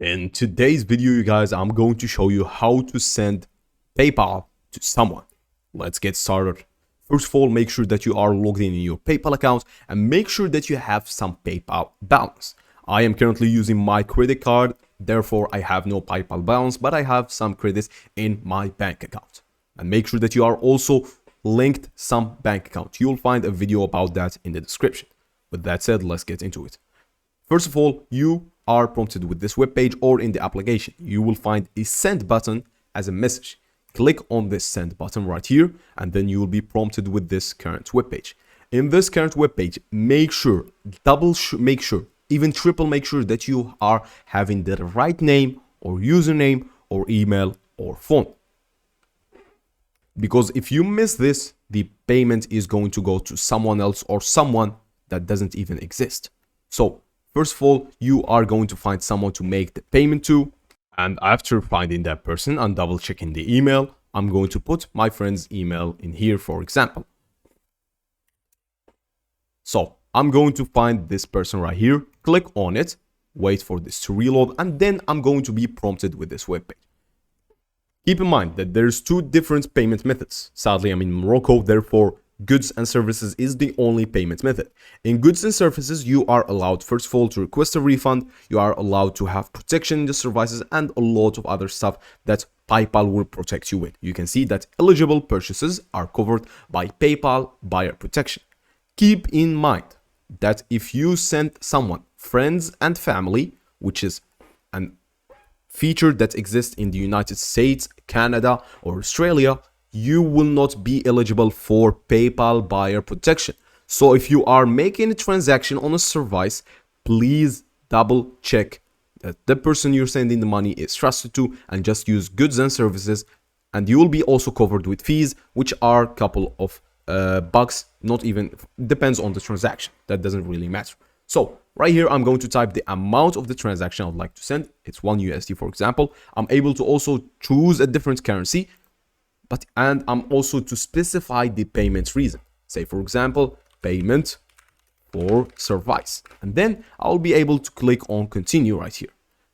In today's video, you guys, I'm going to show you how to send PayPal to someone. Let's get started. First of all, make sure that you are logged in your PayPal account and make sure that you have some PayPal balance. I am currently using my credit card, therefore I have no PayPal balance, but I have some credits in my bank account. And make sure that you are also linked some bank account. You'll find a video about that in the description. With that said, let's get into it. First of all, you are prompted with this web page or in the application. You will find a send button as a message. Click on this send button right here, and then you will be prompted with this current web page. In this current web page, make sure, make sure, even triple make sure that you are having the right name or username or email or phone. Because if you miss this, the payment is going to go to someone else or someone that doesn't even exist. So first of all, you are going to find someone to make the payment to. And after finding that person and double checking the email, I'm going to put my friend's email in here, for example. So I'm going to find this person right here, click on it, wait for this to reload, and then I'm going to be prompted with this web page. Keep in mind that there's two different payment methods. Sadly, I'm in Morocco, therefore goods and services is the only payment method. In goods and services, you are allowed, first of all, to request a refund. You are allowed to have protection in the services and a lot of other stuff that PayPal will protect you with. You can see that eligible purchases are covered by PayPal buyer protection. Keep in mind that if you send someone, friends and family, which is an feature that exists in the United States, Canada, or Australia, you will not be eligible for PayPal buyer protection. So if you are making a transaction on a service, please double check that the person you're sending the money is trusted to, and just use goods and services, and you will be also covered with fees, which are a couple of bucks, not even, depends on the transaction. That doesn't really matter. So right here, I'm going to type the amount of the transaction I'd like to send. It's $1 for example. I'm able to also choose a different currency, and I'm also to specify the payment reason. Say, for example, payment for service. And then I'll be able to click on continue right here.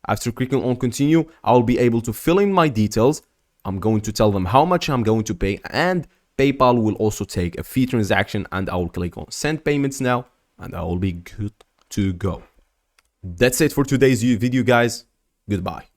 After clicking on continue, I'll be able to fill in my details. I'm going to tell them how much I'm going to pay, and PayPal will also take a fee transaction, and I will click on send payments now, and I will be good to go. That's it for today's video, guys. Goodbye.